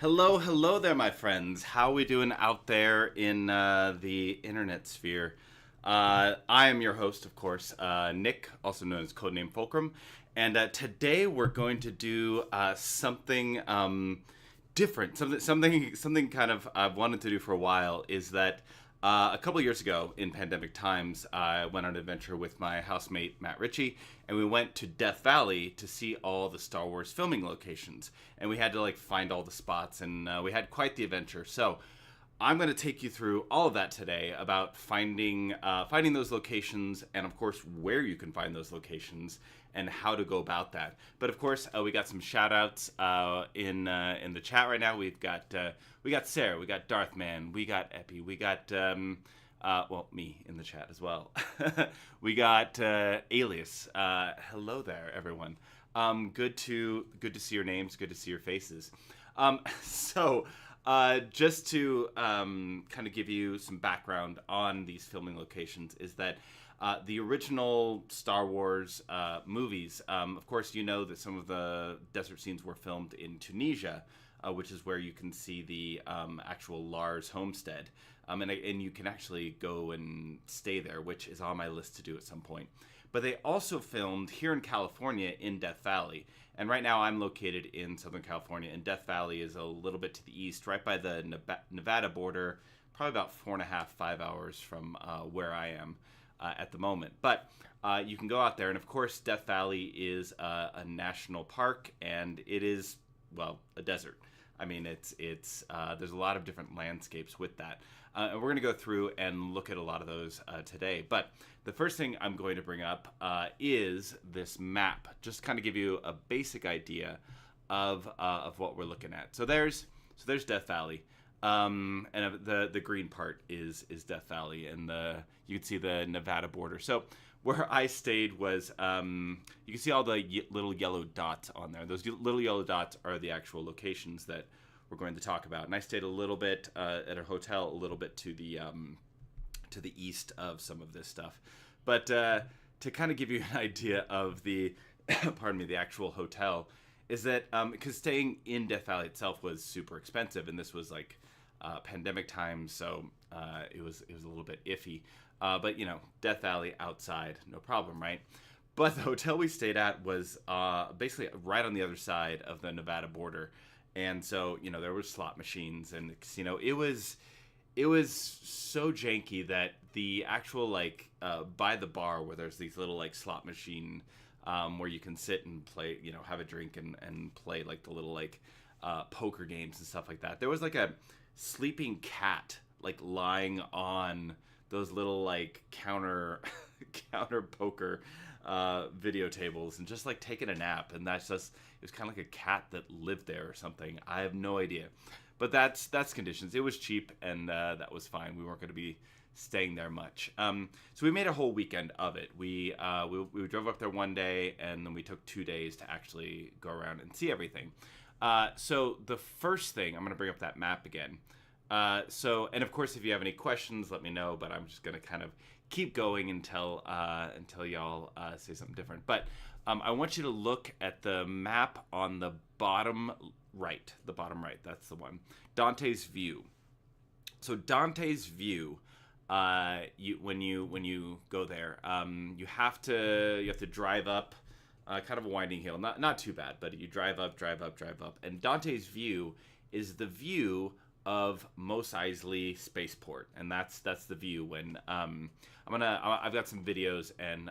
Hello, hello there, my friends. How we doing out there in the internet sphere? I am your host, of course, Nick, also known as Codename Fulcrum, and today we're going to do something different, something kind of I've wanted to do for a while. Is that a couple years ago in pandemic times, I went on an adventure with my housemate Matt Ritchie, and we went to Death Valley to see all the Star Wars filming locations, and we had to find all the spots, and we had quite the adventure. So I'm going to take you through all of that today about finding those locations, and of course where you can find those locations and how to go about that. But of course, we got some shout outs in the chat right now. We got Sarah, we got Darthman, we got Epi, we got me in the chat as well. We got Alias. Hello there, everyone. Good to see your names. Good to see your faces. So just to kind of give you some background on these filming locations is that the original Star Wars movies, of course, you know that some of the desert scenes were filmed in Tunisia, which is where you can see the actual Lars homestead. And you can actually go and stay there, which is on my list to do at some point. But they also filmed here in California in Death Valley. And right now I'm located in Southern California, and Death Valley is a little bit to the east, right by the Nevada border, probably about 4.5, 5 hours from where I am at the moment. But you can go out there, and of course Death Valley is a national park, and it is, well, a desert. I mean, it's there's a lot of different landscapes with that. And we're going to go through and look at a lot of those today. But the first thing I'm going to bring up is this map, just kind of give you a basic idea of what we're looking at. So there's Death Valley, and the green part is Death Valley, and you can see the Nevada border. So where I stayed was, you can see all the little yellow dots on there. Those little yellow dots are the actual locations that we're going to talk about. And I stayed a little bit at a hotel, a little bit to the east of some of this stuff. But to kind of give you an idea of the, pardon me, the actual hotel, is that because staying in Death Valley itself was super expensive, and this was pandemic time, so it was a little bit iffy. But Death Valley outside, no problem, right? But the hotel we stayed at was basically right on the other side of the Nevada border, and so there were slot machines and the casino. It was so janky that the actual by the bar where there's these little slot machine where you can sit and play, have a drink and play the little poker games and stuff like that. There was a sleeping cat lying on those little counter poker video tables and just taking a nap, and it was kind of like a cat that lived there or something. I have no idea, but that's conditions. It was cheap, and that was fine. We weren't going to be staying there much, so we made a whole weekend of it. We drove up there one day, and then we took 2 days to actually go around and see everything. So the first thing, I'm going to bring up that map again. And of course, if you have any questions, let me know, but I'm just going to kind of keep going until y'all say something different. But I want you to look at the map on the bottom right. That's the one. Dante's View. So Dante's View, when you go there, you have to drive up kind of a winding hill. Not too bad, but you drive up. And Dante's View is the view of Mos Eisley Spaceport, and that's the view. When I've got some videos and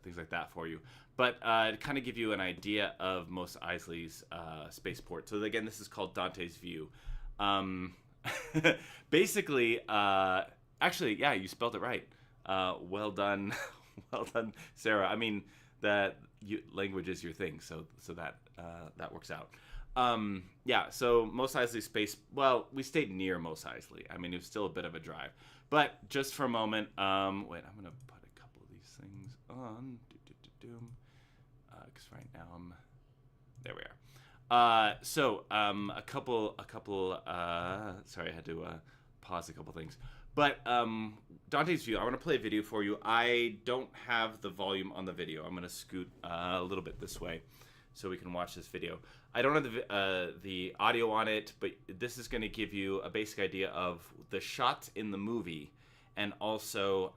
things like that for you, but to kind of give you an idea of Mos Eisley's spaceport. So again, this is called Dante's View. Basically, actually, yeah, you spelled it right. Well done, well done, Sarah. I mean, language is your thing, so that works out. Yeah, so Mos Eisley Space, well, we stayed near Mos Eisley. I mean, it was still a bit of a drive. But just for a moment, wait, I'm going to put a couple of these things on. Because right now there we are. So a couple, sorry, I had to pause a couple things. But Dante's View, I want to play a video for you. I don't have the volume on the video. I'm going to scoot a little bit this way so we can watch this video. I don't have the audio on it, but this is going to give you a basic idea of the shots in the movie, and also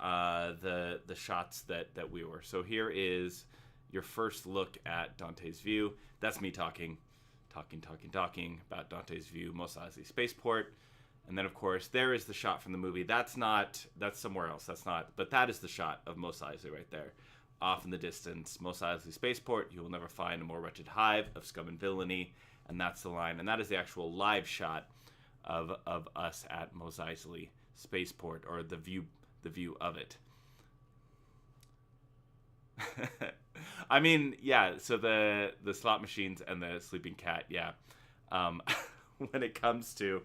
the shots that we were. So here is your first look at Dante's View. That's me talking about Dante's View, Mos Eisley Spaceport. And then, of course, there is the shot from the movie. That's somewhere else. But that is the shot of Mos Eisley right there. Off in the distance, Mos Eisley Spaceport, you will never find a more wretched hive of scum and villainy. And that's the line. And that is the actual live shot of us at Mos Eisley Spaceport, or the view of it. I mean, yeah, so the slot machines and the sleeping cat, yeah. When it comes to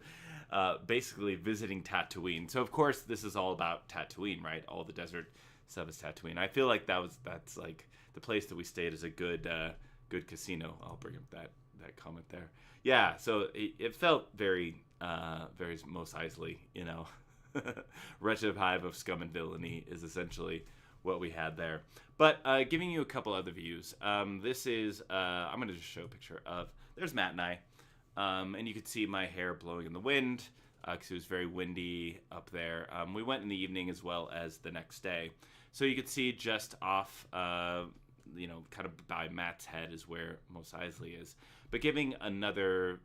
basically visiting Tatooine. So, of course, this is all about Tatooine, right? All the desert stuff is Tatooine. I feel like that's like the place that we stayed is a good casino. I'll bring up that comment there. Yeah, so it felt very Mos Eisley, you know. Wretched hive of scum and villainy is essentially what we had there. But giving you a couple other views. This is, I'm going to just show a picture of, there's Matt and I. And you could see my hair blowing in the wind because it was very windy up there. We went in the evening as well as the next day. So you could see just off, kind of by Matt's head is where Mos Eisley is. But giving another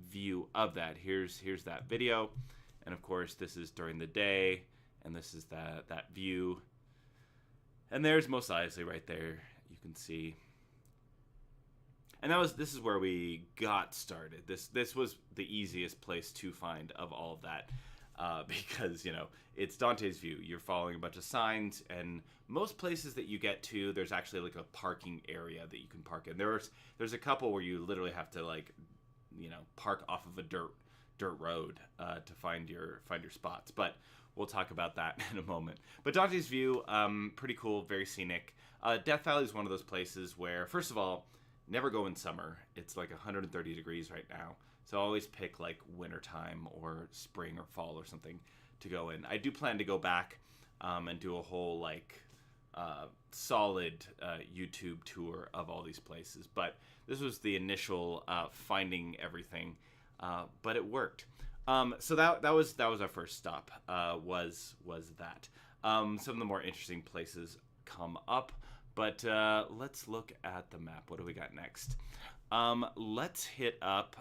view of that, here's that video. And of course, this is during the day, and this is that view. And there's Mos Eisley right there. You can see. And this is where we got started. This was the easiest place to find of all of that, because it's Dante's View. You're following a bunch of signs, and most places that you get to, there's actually like a parking area that you can park in. There's a couple where you literally have to park off of a dirt road to find your spots. But we'll talk about that in a moment. But Dante's View, pretty cool, very scenic. Death Valley is one of those places where, first of all, never go in summer. It's like 130 degrees right now. So always pick like wintertime or spring or fall or something to go in. I do plan to go back and do a whole solid YouTube tour of all these places. But this was the initial finding everything, but it worked. So that was our first stop. Was that. Some of the more interesting places come up. But let's look at the map. What do we got next? Let's hit up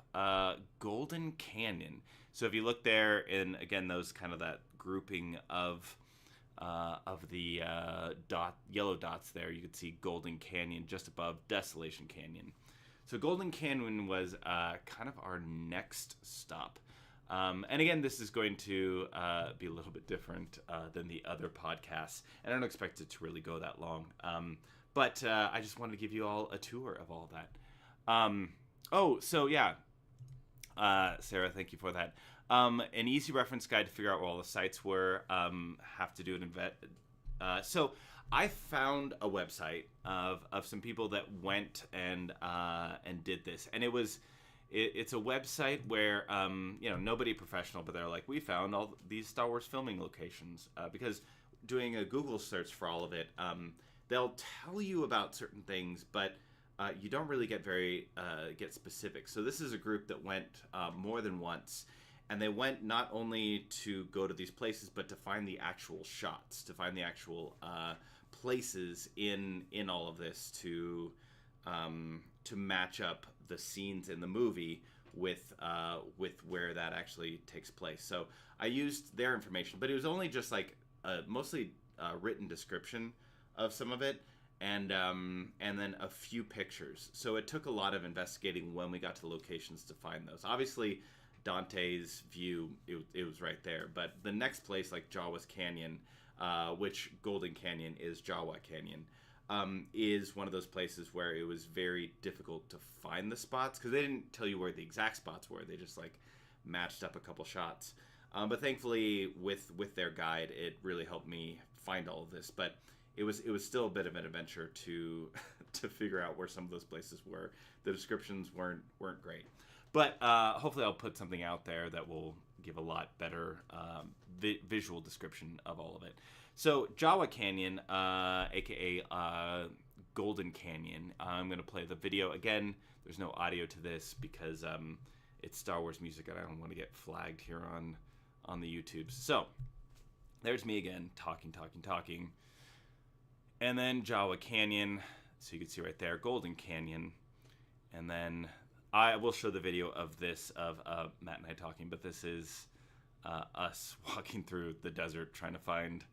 Golden Canyon. So if you look there, in again those kind of that grouping of the yellow dots there, you can see Golden Canyon just above Desolation Canyon. So Golden Canyon was kind of our next stop. And again, this is going to be a little bit different than the other podcasts, and I don't expect it to really go that long. But I just wanted to give you all a tour of all that. Sarah, thank you for that. An easy reference guide to figure out where all the sites were. Have to do an so I found a website of some people that went and did this, and it's a website where nobody professional, but they're like, we found all these Star Wars filming locations, because doing a Google search for all of it, they'll tell you about certain things, but you don't really get specific. So this is a group that went more than once, and they went not only to go to these places, but to find the actual shots, to find the actual places in all of this to match up the scenes in the movie with where that actually takes place. So I used their information, but it was only just like mostly written description of some of it, and then a few pictures. So it took a lot of investigating when we got to the locations to find those. Obviously, Dante's View, it was right there. But the next place, like Jawa's Canyon, which Golden Canyon is Jawa Canyon, is one of those places where it was very difficult to find the spots, because they didn't tell you where the exact spots were. They just matched up a couple shots. But thankfully, with their guide, it really helped me find all of this. But it was still a bit of an adventure to figure out where some of those places were. The descriptions weren't great, but hopefully I'll put something out there that will give a lot better visual description of all of it. So Jawa Canyon, aka Golden Canyon. I'm going to play the video again. There's no audio to this because it's Star Wars music and I don't want to get flagged here on the YouTubes. So there's me again, talking. And then Jawa Canyon, so you can see right there, Golden Canyon. And then I will show the video of this, of Matt and I talking, but this is us walking through the desert trying to find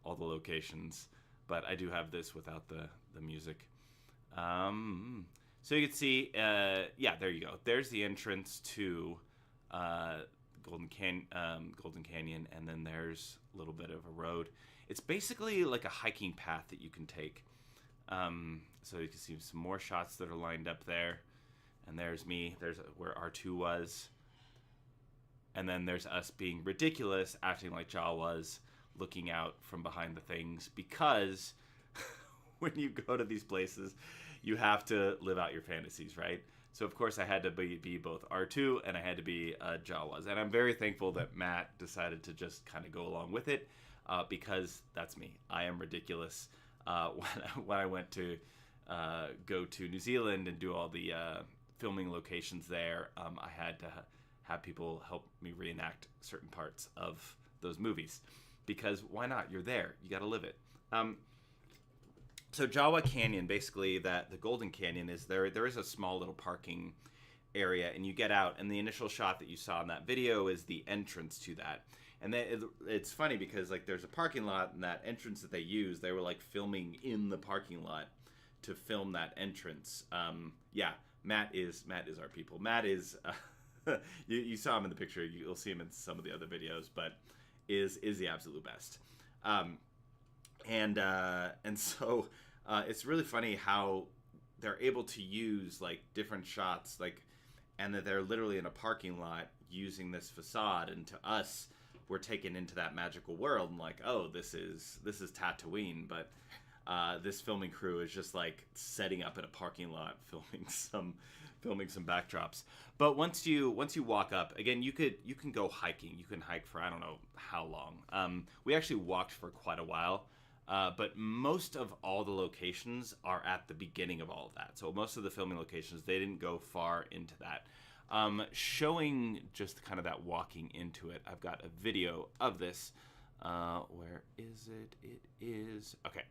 all the locations. But I do have this without the music. So you can see, yeah, there you go. There's the entrance to Golden Canyon, and then there's a little bit of a road. It's basically like a hiking path that you can take. So you can see some more shots that are lined up there. And there's me. There's where R2 was. And then there's us being ridiculous, acting like Jawa was, looking out from behind the things. Because when you go to these places, you have to live out your fantasies, right? So, of course, I had to be both R2 and I had to be Jawas. And I'm very thankful that Matt decided to just kind of go along with it because that's me. I am ridiculous. When I went to go to New Zealand and do all the filming locations there, I had to have people help me reenact certain parts of those movies. Because why not? You're there. You got to live it. So Jawa Canyon, basically, the Golden Canyon is there is a small little parking area, and you get out, and the initial shot that you saw in that video is the entrance to that. And then it's funny because like there's a parking lot, and that entrance that they use, they were like filming in the parking lot to film that entrance. Yeah, Matt is our people. Matt is you saw him in the picture. You'll see him in some of the other videos, but is the absolute best. And so it's really funny how they're able to use like different shots, like, and that they're literally in a parking lot using this facade, and to us, we're taken into that magical world and like, oh, this is Tatooine, but this filming crew is just like setting up in a parking lot, filming some backdrops. But once you walk up, again, you can go hiking. You can hike for I don't know how long. We actually walked for quite a while. But most of all the locations are at the beginning of all of that. So most of the filming locations, they didn't go far into that. Showing just kind of that walking into it, I've got a video of this. Where is it? It is... Okay.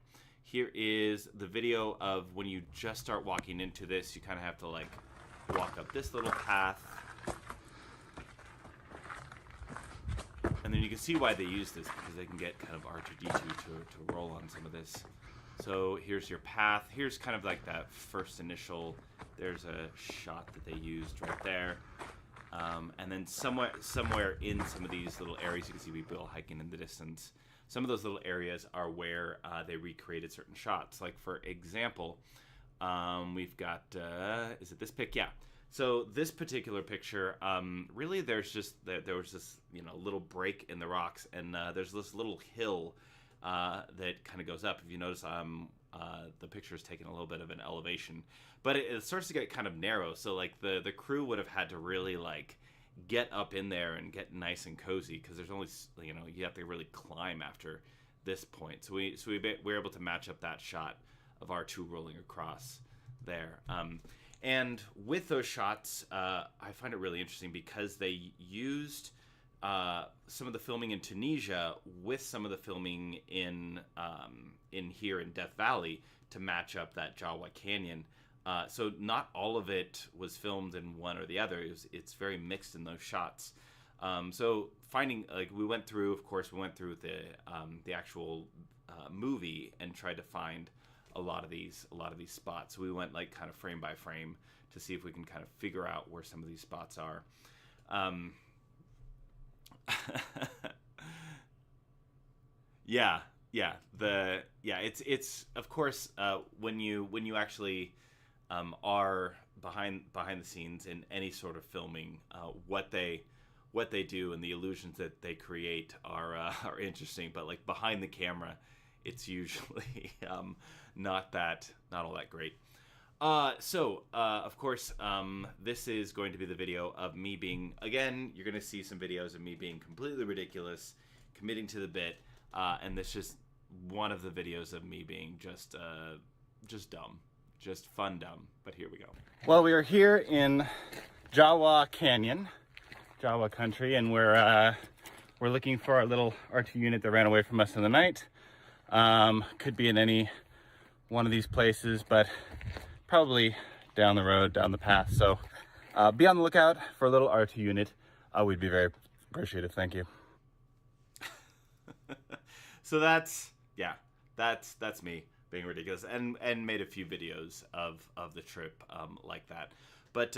Here is the video of when you just start walking into this. You kind of have to like walk up this little path. And then you can see why they use this, because they can get kind of R2-D2 to roll on some of this. So here's your path. Here's kind of like that first initial, there's a shot that they used right there. And then somewhere in some of these little areas, you can see people hiking in the distance. Some of those little areas are where they recreated certain shots. Like, for example, we've got, is it this pic? Yeah. So this particular picture, really there was this, little break in the rocks, and there's this little hill that kind of goes up. If you notice, the picture is taking a little bit of an elevation, but it starts to get kind of narrow. So like the crew would have had to really like get up in there and get nice and cozy, because there's only, you have to really climb after this point. So we were able to match up that shot of R2 rolling across there. And with those shots, I find it really interesting because they used some of the filming in Tunisia with some of the filming in here in Death Valley to match up that Jawa Canyon. So not all of it was filmed in one or the other. It's very mixed in those shots. So finding, like, we went through the actual movie and tried to find a lot of these spots. So we went like kind of frame by frame to see if we can kind of figure out where some of these spots are. It's of course when you actually are behind the scenes in any sort of filming, what they do and the illusions that they create are interesting. But like behind the camera, it's usually not all that great. So of course, this is going to be the video of me being, again, you're going to see some videos of me being completely ridiculous, committing to the bit, and this is just one of the videos of me being just just dumb, just fun dumb. But here we go. Well, we are here in Jawa Canyon, Jawa country, and we're looking for our little R2 unit that ran away from us in the night. Could be in any one of these places, but probably down the road, down the path. So be on the lookout for a little R2 unit. We'd be very appreciative. Thank you. So that's me being ridiculous, and made a few videos of the trip like that. But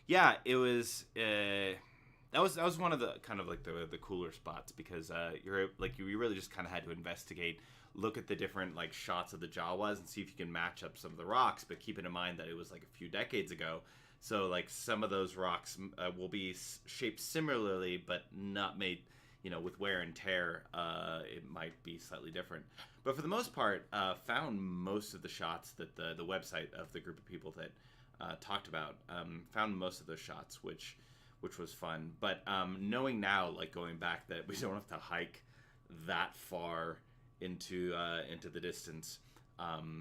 yeah, it was that was one of the kind of like the cooler spots, because you really just kind of had to investigate, look at the different like shots of the Jawas and see if you can match up some of the rocks, but keeping in mind that it was like a few decades ago. So like some of those rocks will be shaped similarly, but not made, with wear and tear. It might be slightly different. But for the most part, found most of the shots that the website of the group of people that talked about, found most of those shots, which was fun. But knowing now, like going back, that we don't have to hike that far into the distance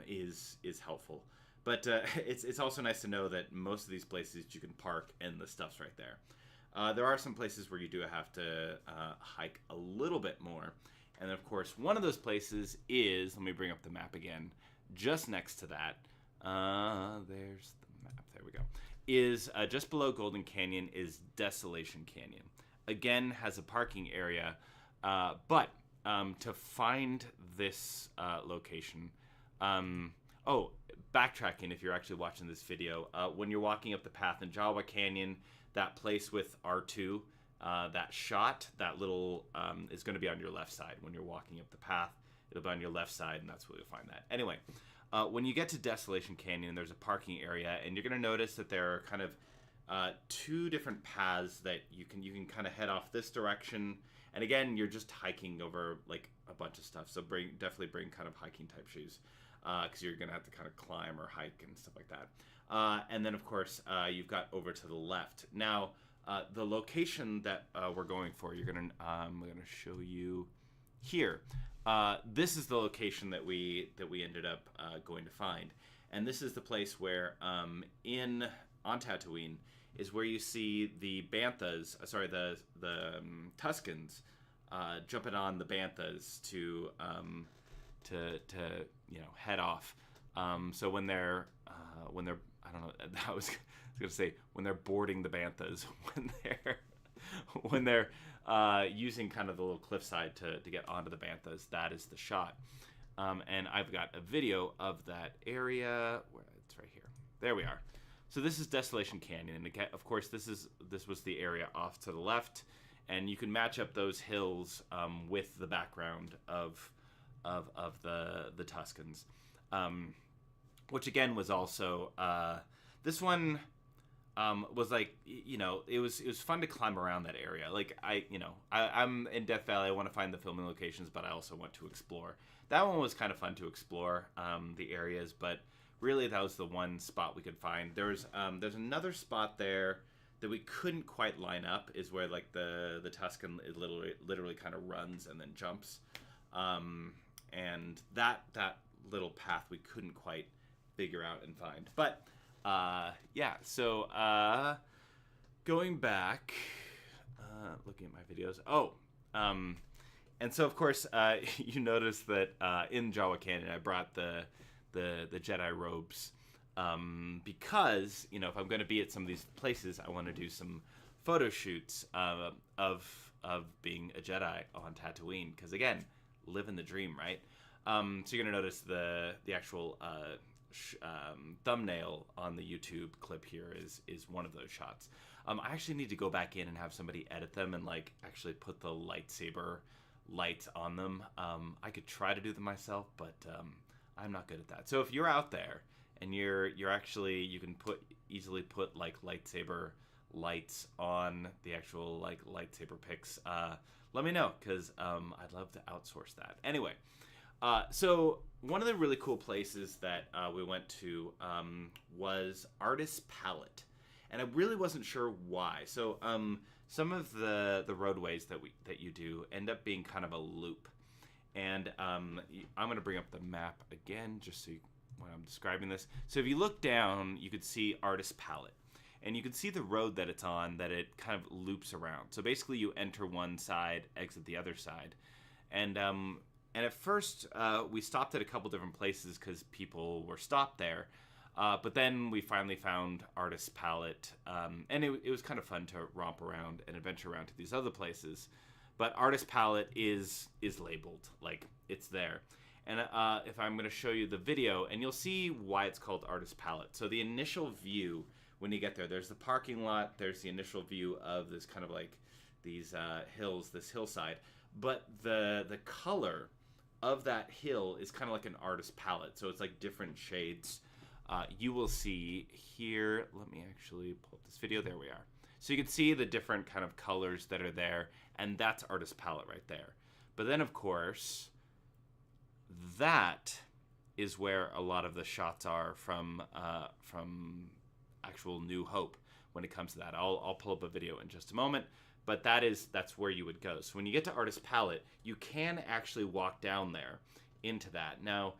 is helpful. But it's also nice to know that most of these places you can park and the stuff's right there. There are some places where you do have to hike a little bit more. And then, of course, one of those places is, let me bring up the map again, just next to that. There's the map. There we go. Is just below Golden Canyon is Desolation Canyon. Again, has a parking area. But to find this location, backtracking, if you're actually watching this video, when you're walking up the path in Jawa Canyon, that place with R2, that shot, that little, is going to be on your left side. When you're walking up the path, it'll be on your left side, and that's where you'll find that. Anyway, when you get to Desolation Canyon, there's a parking area, and you're going to notice that there are kind of two different paths that you can kind of head off this direction. And again, you're just hiking over like a bunch of stuff, so definitely bring kind of hiking type shoes, because you're going to have to kind of climb or hike and stuff like that. And then, of course, you've got over to the left. Now, the location that we're going for, we're gonna show you here. This is the location that we ended up going to find, and this is the place where on Tatooine is where you see the banthas. The Tuskens jumping on the banthas to head off. So when they're I don't know. I was gonna say when they're boarding the banthas, when they're using kind of the little cliffside to get onto the banthas, that is the shot. And I've got a video of that area. Where it's right here. There we are. So this is Desolation Canyon, and again, of course, this was the area off to the left, and you can match up those hills with the background of the Tuskens. Which again was also this one was like, it was fun to climb around that area. Like I'm in Death Valley. I want to find the filming locations, but I also want to explore. That one was kind of fun to explore the areas, but really that was the one spot we could find. There's another spot there that we couldn't quite line up, is where like the Tusken literally kind of runs and then jumps, and that little path we couldn't quite figure out and find. But so going back, looking at my videos, and so of course you notice that in Jawa Canyon I brought the Jedi robes, because if I'm going to be at some of these places, I want to do some photo shoots of being a Jedi on Tatooine, because again, living the dream, right? So you're going to notice the actual thumbnail on the YouTube clip here is one of those shots. I actually need to go back in and have somebody edit them and like actually put the lightsaber lights on them. I could try to do them myself, but I'm not good at that. So if you're out there and you can easily put like lightsaber lights on the actual like lightsaber pics, let me know, because I'd love to outsource that. Anyway, so one of the really cool places that we went to was Artist's Palette, and I really wasn't sure why. So some of the roadways that you do end up being kind of a loop, and I'm going to bring up the map again just so when I'm describing this. So if you look down, you could see Artist Palette. And you can see the road that it's on, that it kind of loops around. So basically you enter one side, exit the other side. And at first we stopped at a couple different places because people were stopped there. But then we finally found Artist Palette. And it was kind of fun to romp around and adventure around to these other places. But Artist Palette is labeled, like it's there. And if I'm going to show you the video, and you'll see why it's called Artist Palette. So the initial view, when you get there, there's the parking lot, there's the initial view of this kind of like these hills, this hillside. But the color of that hill is kind of like an artist palette. So it's like different shades. You will see here, let me actually pull up this video. There we are. So you can see the different kind of colors that are there, and that's artist palette right there. But then, of course, that is where a lot of the shots are from actual New Hope when it comes to that. I'll pull up a video in just a moment, but that's where you would go. So when you get to Artist Palette, you can actually walk down there into that. Now,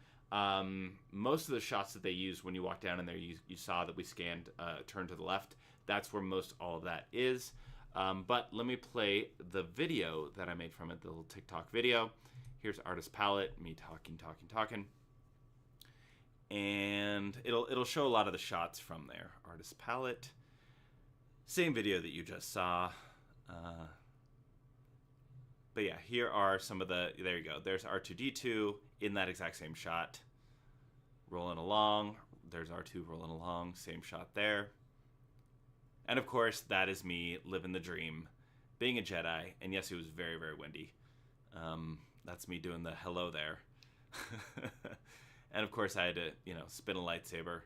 most of the shots that they use when you walk down in there, you saw that we scanned, turn to the left. That's where most all of that is. But let me play the video that I made from it, the little TikTok video. Here's Artist Palette, me talking. And it'll show a lot of the shots from there. Artist Palette, same video that you just saw. But yeah, here are some of the, there you go. There's R2-D2 in that exact same shot. Rolling along. There's R2 rolling along. Same shot there. And of course, that is me living the dream, being a Jedi. And yes, it was very, very windy. That's me doing the hello there. And of course, I had to, spin a lightsaber.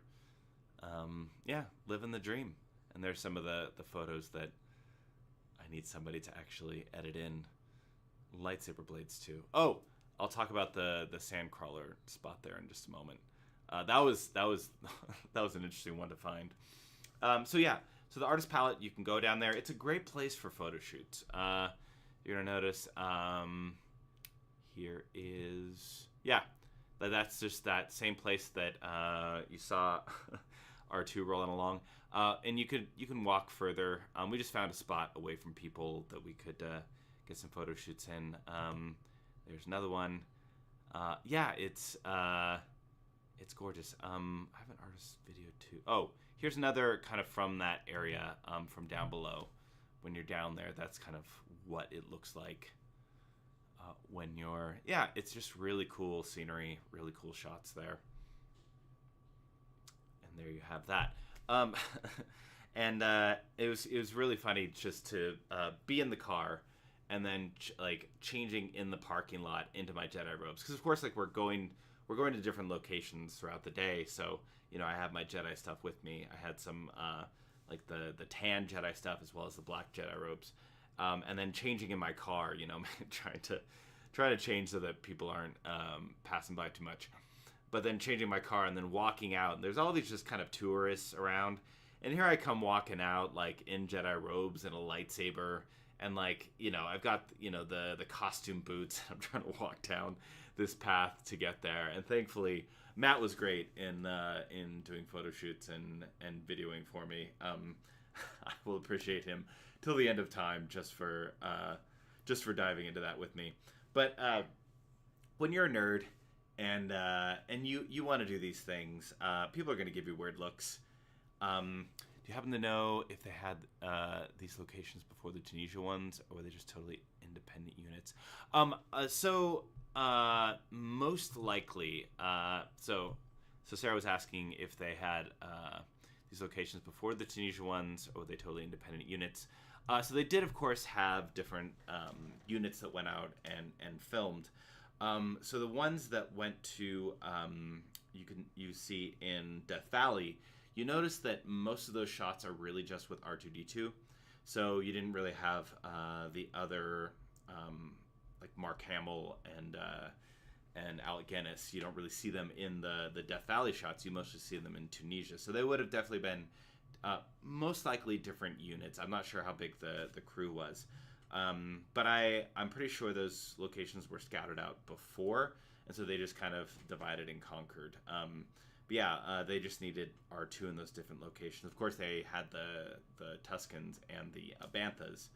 Yeah, living the dream. And there's some of the photos that I need somebody to actually edit in lightsaber blades to. Oh, I'll talk about the sandcrawler spot there in just a moment. That was an interesting one to find. So yeah, so the Artist Palette, you can go down there. It's a great place for photo shoots. You're gonna notice here is, yeah, that's just that same place that you saw R2 rolling along. And you can walk further. We just found a spot away from people that we could get some photo shoots in. There's another one. Yeah, it's gorgeous. I have an artist video too. Oh, here's another kind of from that area, from down below. When you're down there, that's kind of what it looks like. When you're, yeah, it's just really cool scenery, really cool shots there. And there you have that. And it was really funny just to be in the car and then changing in the parking lot into my Jedi robes, because of course we're going to different locations throughout the day, so I have my Jedi stuff with me. I had some the tan Jedi stuff as well as the black Jedi robes, and then changing in my car, trying to change so that people aren't passing by too much. But then changing my car and then walking out, and there's all these just kind of tourists around, and here I come walking out in Jedi robes and a lightsaber, and I've got the costume boots. I'm trying to walk down this path to get there, and thankfully Matt was great in doing photo shoots and videoing for me. I will appreciate him till the end of time just for diving into that with me. But when you're a nerd and you want to do these things, people are going to give you weird looks. Do you happen to know if they had these locations before the Tunisia ones, or were they just totally independent units? Most likely. So Sarah was asking if they had these locations before the Tunisia ones, or were they totally independent units? So they did, of course, have different units that went out and filmed. So the ones that went to you see in Death Valley, you notice that most of those shots are really just with R2-D2. So you didn't really have the other like Mark Hamill and Alec Guinness. You don't really see them in the Death Valley shots. You mostly see them in Tunisia. So they would have definitely been most likely different units. I'm not sure how big the crew was. But I'm pretty sure those locations were scouted out before, and so they just kind of divided and conquered. But yeah, they just needed R2 in those different locations. Of course, they had the Tuscans and the Banthas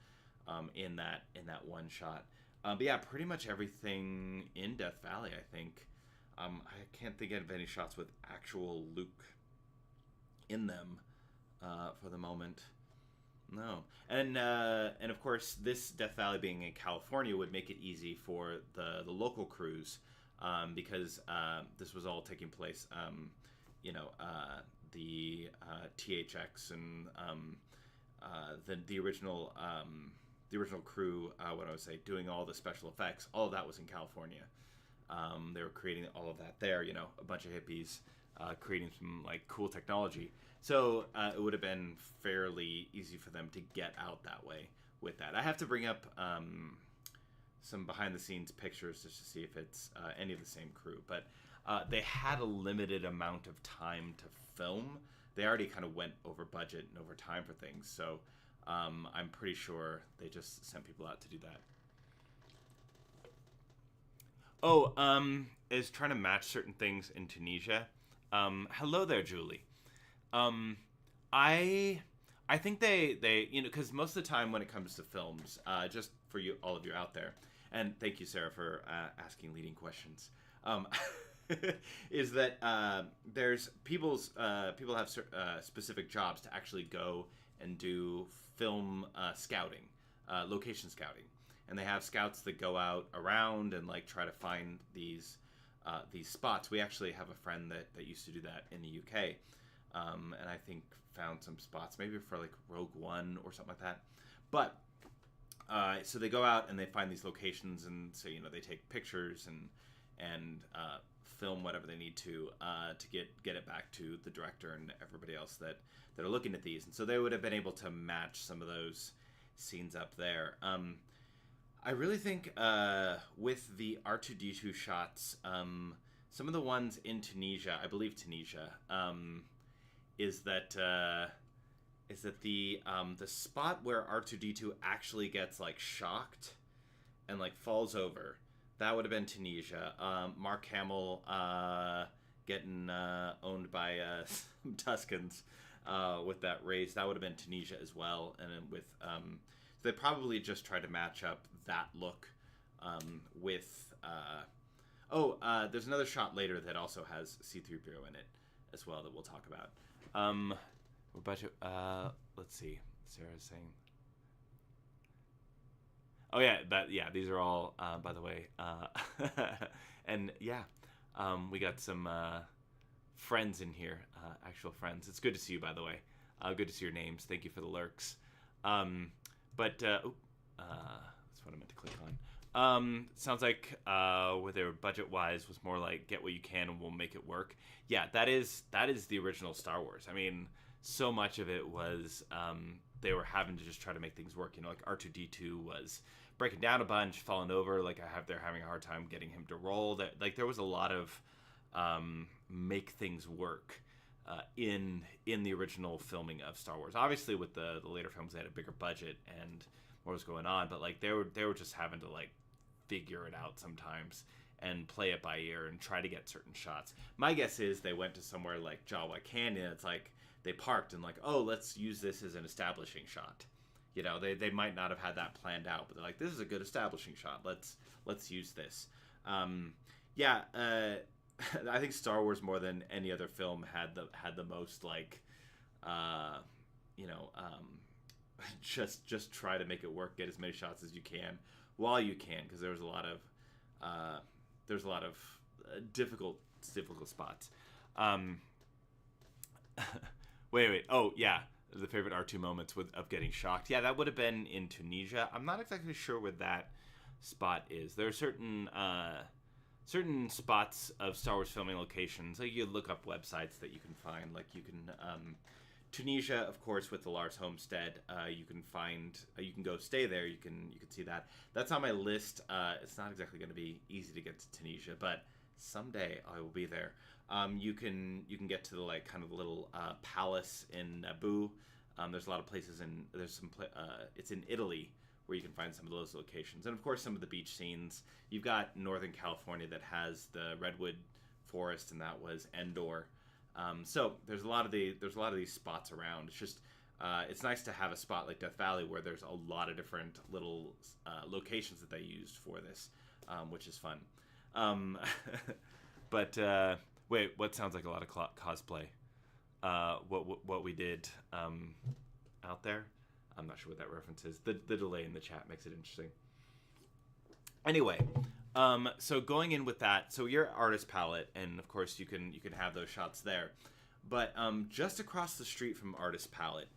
in that one shot. But yeah, pretty much everything in Death Valley, I think. I can't think of any shots with actual Luke in them for the moment. No, and of course, this Death Valley being in California would make it easy for the local crews because this was all taking place. The THX and the original crew. What I would say, doing all the special effects, all of that was in California. They were creating all of that there. A bunch of hippies creating some like cool technology. So it would have been fairly easy for them to get out that way with that. I have to bring up some behind the scenes pictures just to see if it's any of the same crew. But they had a limited amount of time to film. They already kind of went over budget and over time for things. So I'm pretty sure they just sent people out to do that. Oh, is trying to match certain things in Tunisia. Hello there, Julie. I think they because most of the time when it comes to films, just for you all of you out there, and thank you, Sarah, for asking leading questions. Is that there's people have specific jobs to actually go and do film scouting, location scouting, and they have scouts that go out around and like try to find these spots. We actually have a friend that used to do that in the UK, and I think found some spots maybe for like Rogue One or something like that. But so they go out and they find these locations, and so they take pictures and film whatever they need to get it back to the director and everybody else that are looking at these. And so they would have been able to match some of those scenes up there. I really think with the R2-D2 shots, some of the ones in Tunisia, I believe Tunisia, is that the spot where R2-D2 actually gets like shocked and like falls over, that would have been Tunisia. Mark Hamill getting owned by some Tuscans with that raise, that would have been Tunisia as well. And then with so they probably just tried to match up that look with. There's another shot later that also has C-3PO in it as well that we'll talk about. Let's see. Sarah's saying. Oh yeah, these are all by the way, and yeah, we got some friends in here, actual friends. It's good to see you, by the way. Good to see your names. Thank you for the lurks. That's what I meant to click on. Sounds like with their budget-wise was more like get what you can and we'll make it work. Yeah, that is the original Star Wars. I mean, so much of it was they were having to just try to make things work. Like R2-D2 was breaking down a bunch, falling over. Like they're having a hard time getting him to roll. That like there was a lot of make things work in the original filming of Star Wars. Obviously, with the later films, they had a bigger budget and more was going on. But like they were just having to like figure it out sometimes and play it by ear and try to get certain shots. My guess is they went to somewhere like Jawa Canyon. It's like they parked and like, oh, let's use this as an establishing shot. They might not have had that planned out, but they're like, this is a good establishing shot. Let's use this. I think Star Wars more than any other film had the most like, just try to make it work, get as many shots as you can while you can, because there's a lot of difficult spots. Wait. Oh yeah, the favorite R2 moments of getting shocked. Yeah, that would have been in Tunisia. I'm not exactly sure where that spot is. There are certain spots of Star Wars filming locations. Like you look up websites that you can find. Like you can Tunisia, of course, with the Lars Homestead. You can find. You can go stay there. You can see that. That's on my list. It's not exactly going to be easy to get to Tunisia, but someday I will be there. You can get to the like kind of little palace in Naboo. There's a lot of places it's in Italy where you can find some of those locations, and of course some of the beach scenes. You've got Northern California that has the redwood forest, and that was Endor. So there's a lot of these spots around. It's just it's nice to have a spot like Death Valley where there's a lot of different little locations that they used for this, which is fun. But wait, what sounds like a lot of cosplay? What we did out there? I'm not sure what that reference is. The delay in the chat makes it interesting. Anyway, so going in with that, so your artist palette, and of course you can have those shots there, but just across the street from artist palette,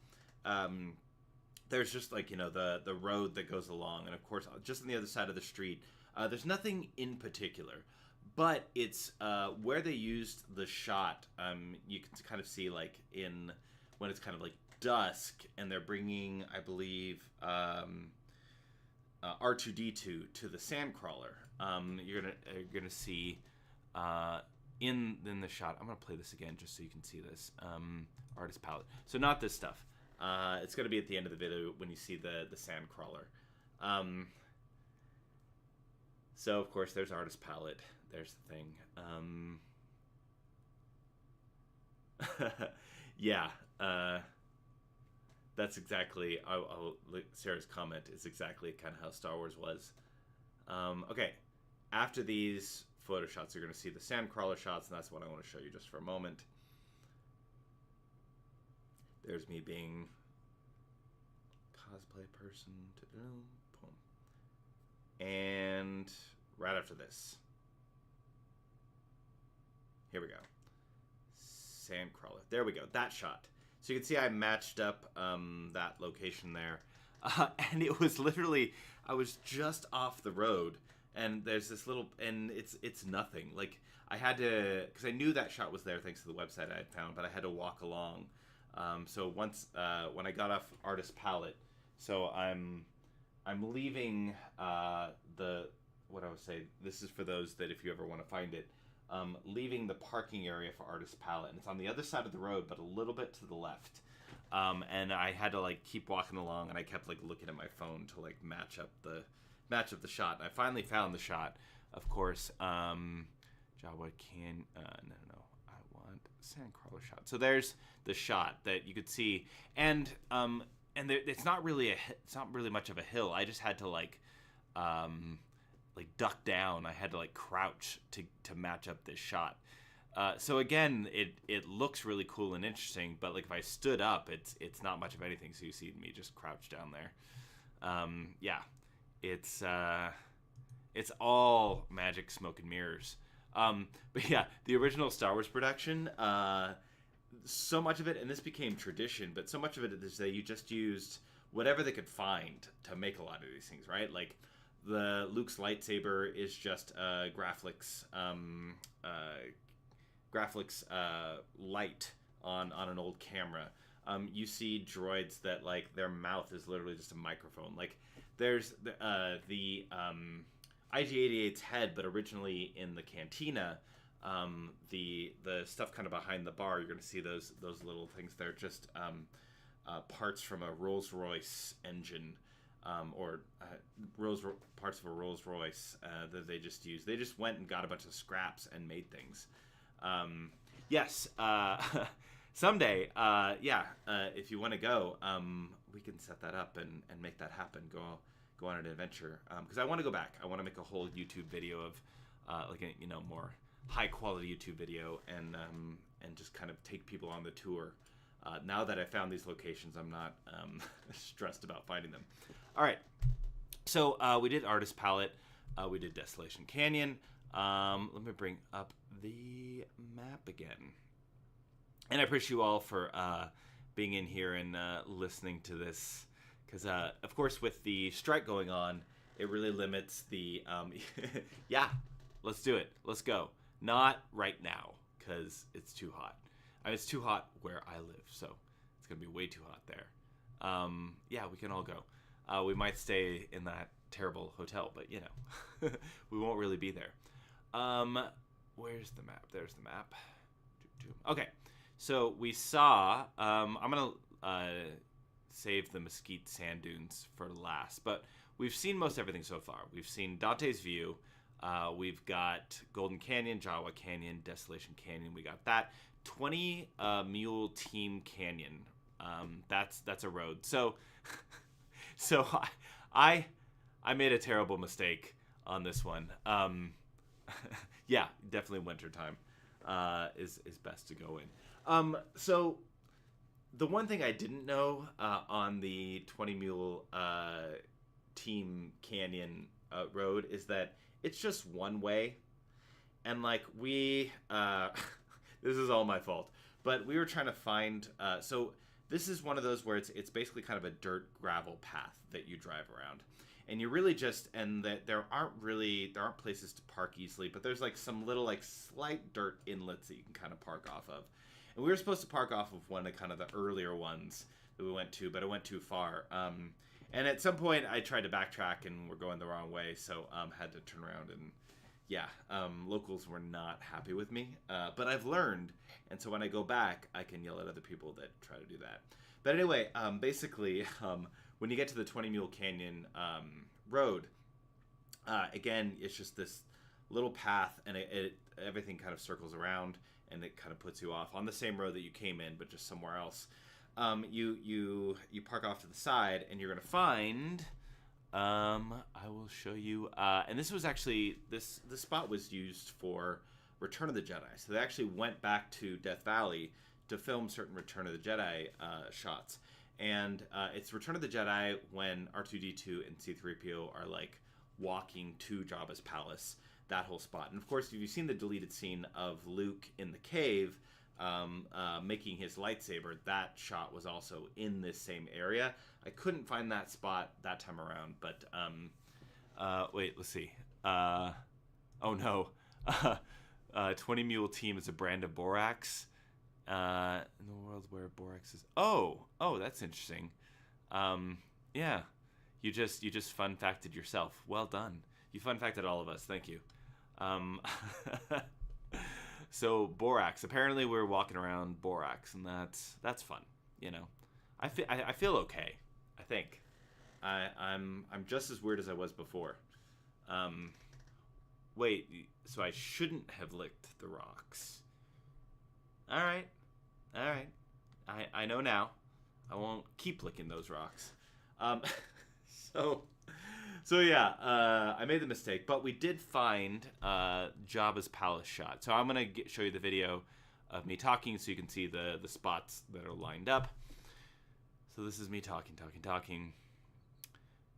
there's just like the road that goes along, and of course just on the other side of the street, there's nothing in particular, but it's where they used the shot. You can kind of see like when it's kind of like dusk, and they're bringing, I believe, R2D2 to the Sandcrawler. You're gonna see in the shot. I'm gonna play this again just so you can see this artist palette. So not this stuff. It's gonna be at the end of the video when you see the Sandcrawler. So of course there's artist palette. There's the thing. Yeah. That's exactly. Sarah's comment is exactly kind of how Star Wars was. Okay, after these photo shots, you're going to see the Sandcrawler shots, and that's what I want to show you just for a moment. There's me being cosplay person. Boom. And right after this, here we go. Sandcrawler. There we go. That shot. So you can see I matched up that location there. And it was literally, I was just off the road, and there's this little, and it's nothing. Like, I had to, because I knew that shot was there thanks to the website I had found, but I had to walk along. So once, when I got off Artist Palette, so I'm leaving what I would say, this is for those that if you ever want to find it, leaving the parking area for Artist Palette, and it's on the other side of the road, but a little bit to the left. And I had to like keep walking along, and I kept like looking at my phone to like match up the shot. And I finally found the shot. Of course, Jawa can no. I want Sandcrawler shot. So there's the shot that you could see, and it's not really much of a hill. I just had to like duck down. I had to like crouch to match up this shot. So again, it looks really cool and interesting, but like if I stood up, it's not much of anything. So you see me just crouch down there. Yeah, it's all magic, smoke, and mirrors. But yeah, the original Star Wars production, so much of it, and this became tradition, but so much of it is that you just used whatever they could find to make a lot of these things, right? Like the Luke's lightsaber is just Graflix light on an old camera. You see droids that like their mouth is literally just a microphone. Like there's the IG-88's head, but originally in the cantina, the stuff kind of behind the bar, you're going to see those little things. They're just parts from a Rolls-Royce engine. Parts of a Rolls-Royce that they just used. They just went and got a bunch of scraps and made things. Yes, someday, if you want to go, we can set that up and make that happen. Go on an adventure. Because I want to go back. I want to make a whole YouTube video of more high quality YouTube video and just kind of take people on the tour. Now that I found these locations, I'm not stressed about finding them. All right, so we did Artist Palette, we did Desolation Canyon. Let me bring up the map again. And I appreciate you all for being in here and listening to this, because of course with the strike going on, it really limits the yeah, let's do it, let's go. Not right now because it's too hot. I mean, it's too hot where I live, so it's gonna be way too hot there. Yeah, we can all go. We might stay in that terrible hotel, but we won't really be there. Where's the map? There's the map. Okay, so we saw. I'm gonna save the Mesquite Sand Dunes for last, but we've seen most everything so far. We've seen Dante's View. We've got Golden Canyon, Jawa Canyon, Desolation Canyon. We got that. 20 Mule Team Canyon. That's a road. So so I made a terrible mistake on this one. Yeah, definitely wintertime is best to go in. So the one thing I didn't know on the 20 Mule Team Canyon road is that it's just one way. And like we, this is all my fault, but we were trying to find. So this is one of those where it's basically kind of a dirt gravel path that you drive around, and you really just and that there aren't places to park easily, but there's like some little like slight dirt inlets that you can kind of park off of, and we were supposed to park off of one of kind of the earlier ones that we went to, but it went too far. And at some point I tried to backtrack and we're going the wrong way, so had to turn around and. Yeah, locals were not happy with me, but I've learned, and so when I go back, I can yell at other people that try to do that. But anyway, basically, when you get to the 20 Mule Canyon road, again, it's just this little path, and everything kind of circles around, and it kind of puts you off on the same road that you came in, but just somewhere else. You park off to the side, and you're gonna find. I will show you. And this was actually this spot was used for Return of the Jedi. So they actually went back to Death Valley to film certain Return of the Jedi shots. And it's Return of the Jedi when R2-D2 and C-3PO are like walking to Jabba's palace. That whole spot. And of course, if you've seen the deleted scene of Luke in the cave. Making his lightsaber, that shot was also in this same area. I couldn't find that spot that time around, but wait, let's see. Oh no, 20 Mule Team is a brand of borax in the world where borax is. Oh, that's interesting. Yeah, you just fun facted yourself. Well done. You fun facted all of us. Thank you. So borax. Apparently, we're walking around borax, and that's fun. You know, I feel okay. I think I'm just as weird as I was before. Wait. So I shouldn't have licked the rocks. All right. I know now. I won't keep licking those rocks. So yeah, I made the mistake, but we did find Jabba's palace shot. So I'm gonna show you the video of me talking, so you can see the spots that are lined up. So this is me talking.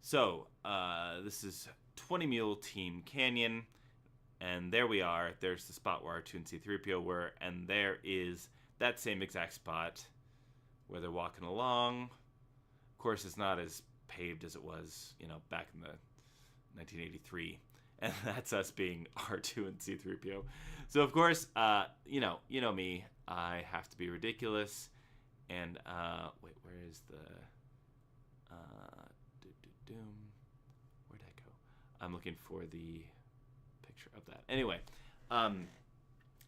So this is 20 Mule Team Canyon, and there we are. There's the spot where R2 and C-3PO were, and there is that same exact spot where they're walking along. Of course, it's not as paved as it was, back in the 1983, and that's us being R2 and C-3PO. So of course, you know me, I have to be ridiculous, and wait, where is the where'd I go? I'm looking for the picture of that. Anyway,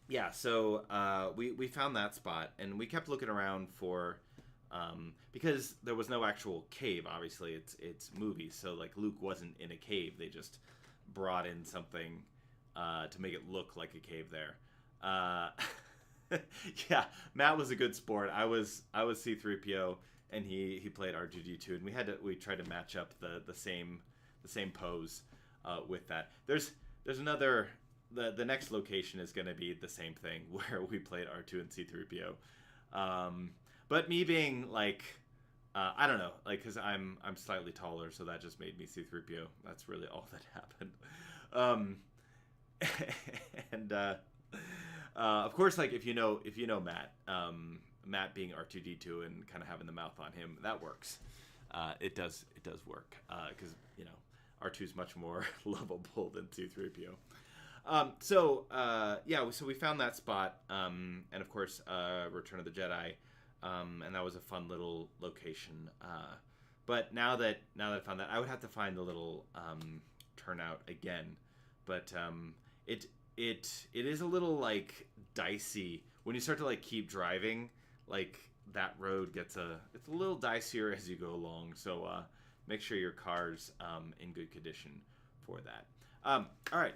yeah, so we found that spot, and we kept looking around for. Because there was no actual cave, obviously it's movies, so like Luke wasn't in a cave. They just brought in something to make it look like a cave there. Yeah, Matt was a good sport. I was C-3PO, and he played R2-D2, and we tried to match up the same pose with that. There's another. The next location is going to be the same thing where we played R2 and C-3PO. But me being like, I don't know, like, because I'm slightly taller, so that just made me C-3PO. That's really all that happened. And of course, like if you know Matt, Matt being R2-D2 and kind of having the mouth on him, that works. It does work because R2 is much more lovable than C-3PO. So we found that spot, and of course, Return of the Jedi. And that was a fun little location. But now that I found that, I would have to find the little turnout again. But it is a little like dicey when you start to like keep driving. Like that road it's a little dicier as you go along. So make sure your car's in good condition for that. All right.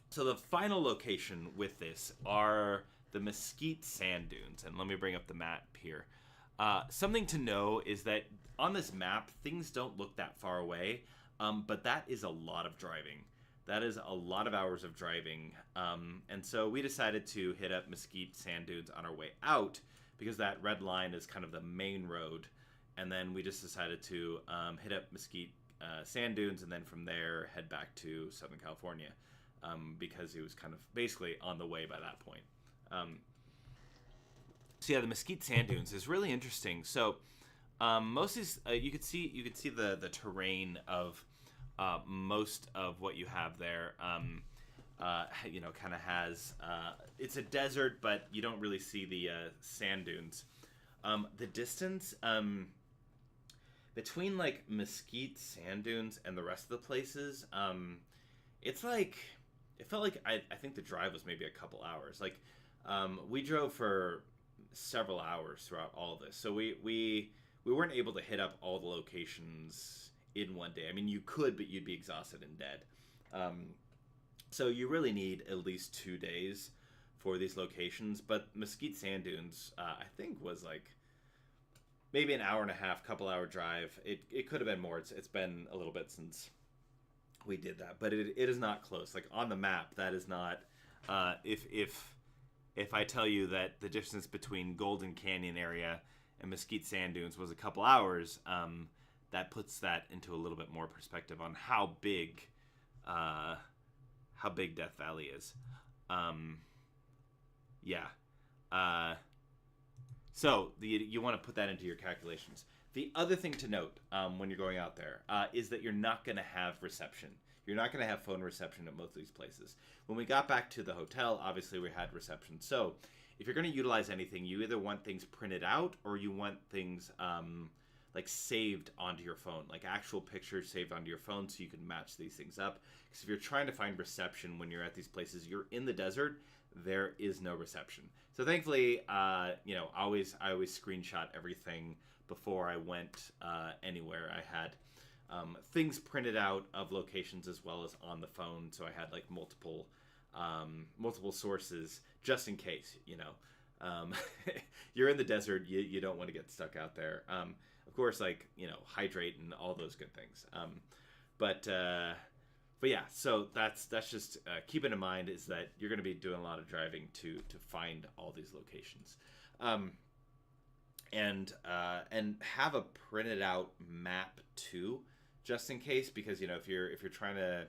So the final location with this are the Mesquite Sand Dunes. And let me bring up the map here. Something to know is that on this map, things don't look that far away, but that is a lot of driving. That is a lot of hours of driving. And so we decided to hit up Mesquite Sand Dunes on our way out because that red line is kind of the main road. And then we just decided to hit up Mesquite Sand Dunes and then from there head back to Southern California because it was kind of basically on the way by that point. So yeah, the Mesquite Sand Dunes is really interesting. So most of these, you could see the terrain of most of what you have there. Kind of has it's a desert, but you don't really see the sand dunes. The distance between like Mesquite Sand Dunes and the rest of the places, it's like it felt like I think the drive was maybe a couple hours. Like we drove for several hours throughout all of this, so we weren't able to hit up all the locations in one day. I mean, you could, but you'd be exhausted and dead. So you really need at least 2 days for these locations. But Mesquite Sand Dunes, I think, was like maybe an hour and a half, couple hour drive. It could have been more. It's been a little bit since we did that, but it is not close. Like on the map, that is not. If I tell you that the distance between Golden Canyon area and Mesquite Sand Dunes was a couple hours, that puts that into a little bit more perspective on how big Death Valley is. So you want to put that into your calculations. The other thing to note when you're going out there is that you're not going to have reception. You're not going to have phone reception at most of these places. When we got back to the hotel, obviously we had reception. So if you're going to utilize anything, you either want things printed out or you want things like saved onto your phone, like actual pictures saved onto your phone so you can match these things up. Because if you're trying to find reception when you're at these places, you're in the desert, there is no reception. So thankfully, I always screenshot everything before I went anywhere. I had things printed out of locations as well as on the phone, so I had like multiple sources just in case. You're in the desert, you don't want to get stuck out there. Of course, hydrate and all those good things. But yeah, so that's just keeping in mind is that you're going to be doing a lot of driving to find all these locations, and have a printed out map too, just in case, because if you're trying to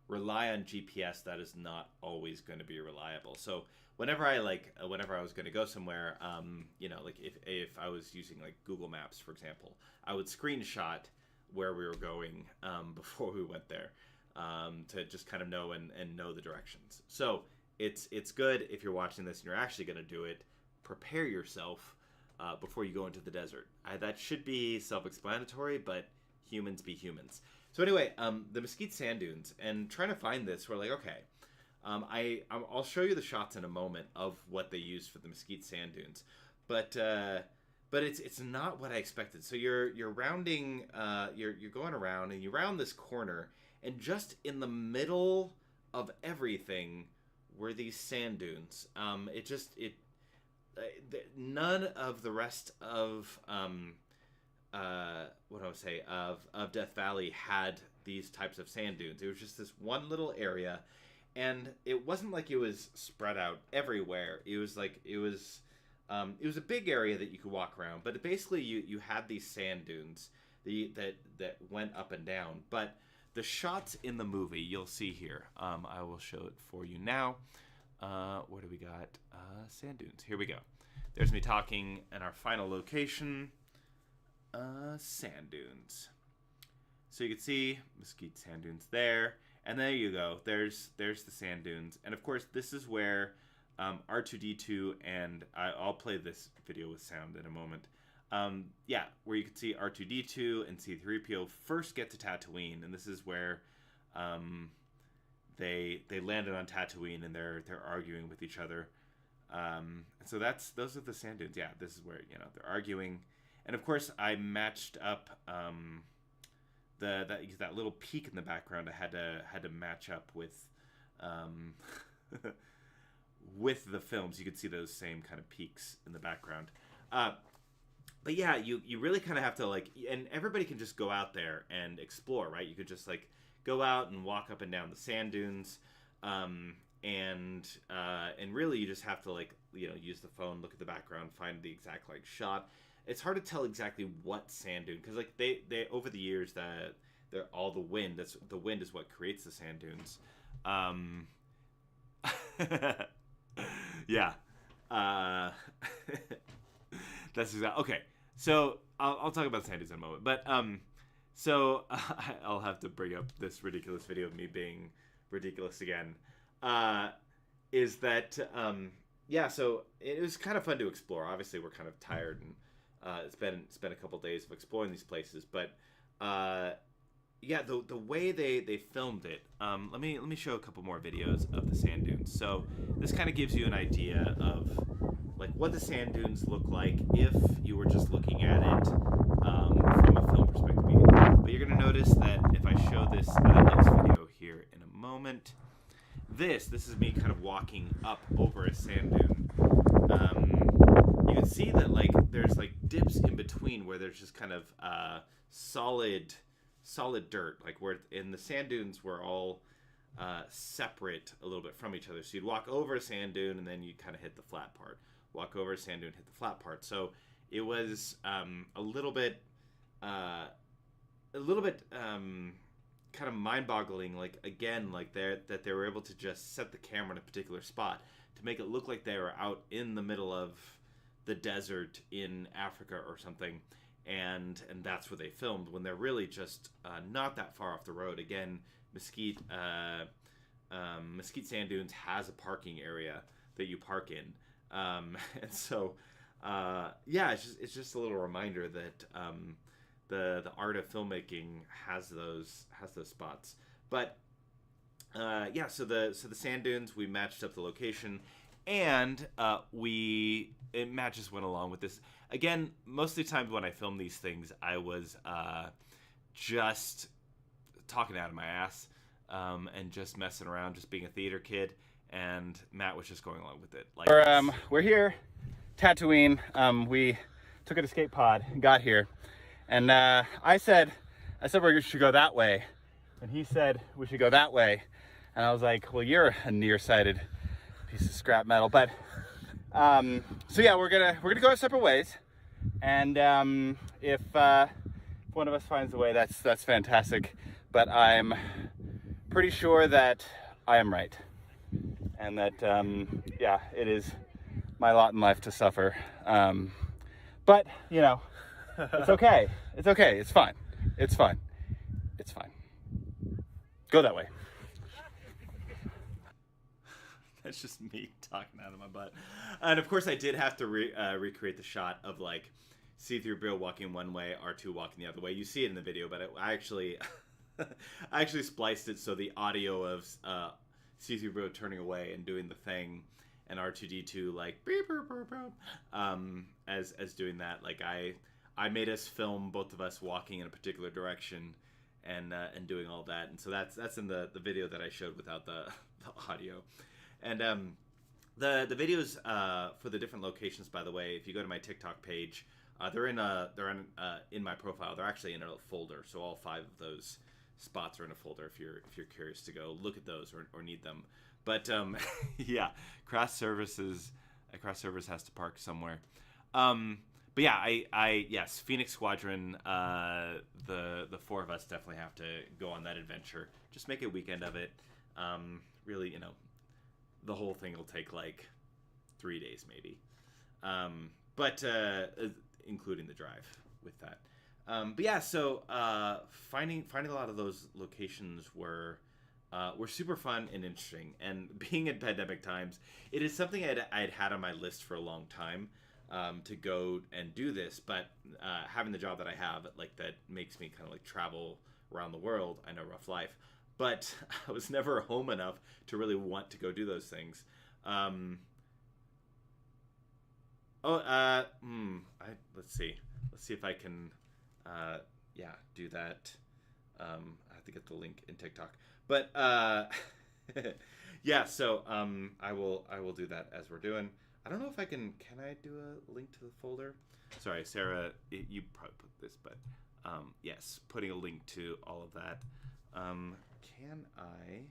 rely on GPS, that is not always going to be reliable. So whenever I was going to go somewhere, if I was using like Google Maps, for example, I would screenshot where we were going before we went there to just kind of know and know the directions. So it's good if you're watching this and you're actually going to do it. Prepare yourself before you go into the desert. That should be self-explanatory, but humans be humans. So anyway, the Mesquite Sand Dunes, and trying to find this, we're like, okay, I'll show you the shots in a moment of what they used for the Mesquite Sand Dunes, but it's not what I expected. So you're rounding, you're going around, and you round this corner, and just in the middle of everything were these sand dunes. None of the rest of of Death Valley had these types of sand dunes. It was just this one little area, and it wasn't like it was spread out everywhere. It was a big area that you could walk around, but basically you had these sand dunes that went up and down. But the shots in the movie you'll see here, I will show it for you now. Where do we got sand dunes? Here we go. There's me talking in our final location. Sand dunes. So you can see Mesquite Sand Dunes there, and there you go. There's the sand dunes, and of course this is where R2-D2 and I'll play this video with sound in a moment. Where you can see R2-D2 and C-3PO first get to Tatooine, and this is where they landed on Tatooine and they're arguing with each other. So those are the sand dunes. Yeah, this is where they're arguing. And of course, I matched up that little peak in the background. I had to match up with with the films, you could see those same kind of peaks in the background. But yeah, you really kind of have to like, and everybody can just go out there and explore, right? You could just like go out and walk up and down the sand dunes, and really you just have to like, you know, use the phone, look at the background, find the exact like shot. It's hard to tell exactly what sand dune, because like they over the years that they're all the wind. The wind is what creates the sand dunes. Yeah. That's exactly okay. So I'll talk about sand dunes in a moment, but so I'll have to bring up this ridiculous video of me being ridiculous again. Is that yeah? So it was kind of fun to explore. Obviously, we're kind of tired, and it's been a couple days of exploring these places, but yeah, the way they filmed it. Let me show a couple more videos of the sand dunes. So this kind of gives you an idea of like what the sand dunes look like if you were just looking at it from a film perspective. But you're gonna notice that if I show this next video here in a moment, this is me kind of walking up over a sand dune. You can see that like there's like dips in between where there's just kind of solid dirt, like where in the sand dunes were all separate a little bit from each other. So you'd walk over a sand dune and then you'd kind of hit the flat part. Walk over a sand dune, hit the flat part. So it was a little bit kind of mind-boggling. Like again, like that they were able to just set the camera in a particular spot to make it look like they were out in the middle of the desert in Africa or something. And that's where they filmed when they're really just not that far off the road. Again, Mesquite Sand Dunes has a parking area that you park in, and so yeah, it's just a little reminder that the art of filmmaking has those spots. But yeah, so the sand dunes, we matched up the location, and Matt just went along with this. Again, most of the time when I film these things, I was just talking out of my ass and just messing around, just being a theater kid, and Matt was just going along with it. Like we're here, Tatooine. We took an escape pod, got here, and I said we should go that way, and he said we should go that way, and I was like, well, you're a nearsighted piece of scrap metal, but. So yeah, we're gonna go our separate ways, and if one of us finds a way, that's fantastic. But I'm pretty sure that I am right, and that yeah, it is my lot in life to suffer. But you know, it's okay. It's okay. It's fine. It's fine. It's fine. Go that way. That's just me talking out of my butt. And of course I did have to recreate the shot of like C-3PO walking one way, R2 walking the other way. You see it in the video, but I actually spliced it so the audio of C-3PO turning away and doing the thing, and R2-D2 like beep, beep, beep, beep, as doing that. Like I made us film both of us walking in a particular direction and doing all that. And so that's in the video that I showed without the audio. And the videos for the different locations, by the way, if you go to my TikTok page, they're in my profile. They're actually in a folder, so all 5 of those spots are in a folder. If you're curious to go look at those or need them. But yeah, Cross Service has to park somewhere. But yeah, yes, Phoenix Squadron. The 4 of us definitely have to go on that adventure. Just make a weekend of it. Really, you know. The whole thing will take like 3 days maybe, but including the drive with that. But yeah, so finding a lot of those locations were super fun and interesting. And being in pandemic times, it is something I'd had on my list for a long time to go and do this. But having the job that I have, like that makes me kind of like travel around the world. I know, rough life. But I was never home enough to really want to go do those things. Let's see if I can, yeah, do that. I have to get the link in TikTok. But Yeah, so I will do that as we're doing. I don't know if I can I do a link to the folder? Sorry, Sarah, you probably put this, but yes, putting a link to all of that. Can I?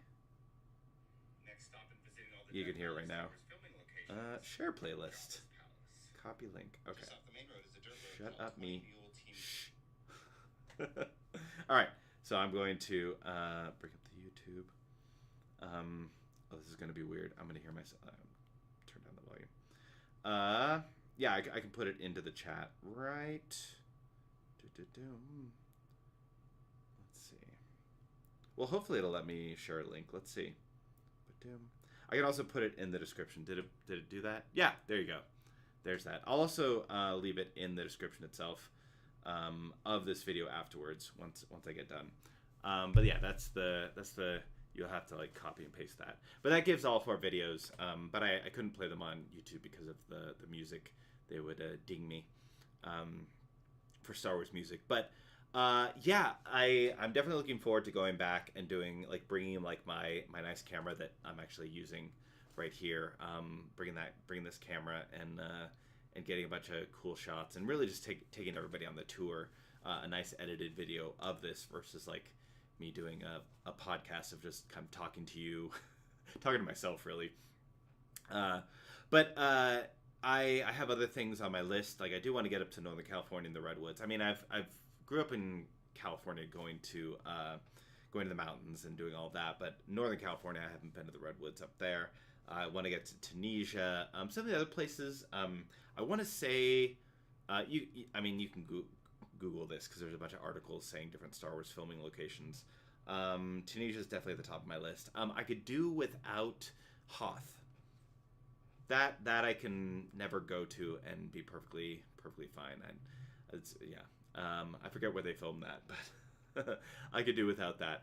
Next stop and visiting all the You can hear it right now. filming locations. Share playlist. Palace. Copy link. Okay. Just off the main road is a dirt road Shut called up, me. Mule Team. Shh. All right. So I'm going to bring up the YouTube. Oh, this is going to be weird. I'm going to hear myself. Turn down the volume. Yeah, I can put it into the chat, right? Let's see. Well, hopefully it'll let me share a link. Let's see. I can also put it in the description. Did it do that? Yeah, there you go. There's that. I'll also leave it in the description itself of this video afterwards once I get done. But yeah, that's the you'll have to like copy and paste that. But that gives all 4 videos. But I couldn't play them on YouTube because of the music. They would ding me for Star Wars music. But yeah, I'm definitely looking forward to going back and doing like bringing like my nice camera that I'm actually using right here. Bringing this camera and getting a bunch of cool shots and really just taking everybody on the tour. A nice edited video of this versus like me doing a podcast of just kind of talking to you, talking to myself really. But I have other things on my list. Like I do want to get up to Northern California and the Redwoods. I mean, I've grew up in California, going to the mountains and doing all that. But Northern California, I haven't been to the Redwoods up there. I want to get to Tunisia. Some of the other places, I want to say, you can Google this because there's a bunch of articles saying different Star Wars filming locations. Tunisia is definitely at the top of my list. I could do without Hoth. That I can never go to and be perfectly fine. I forget where they filmed that, but I could do without that.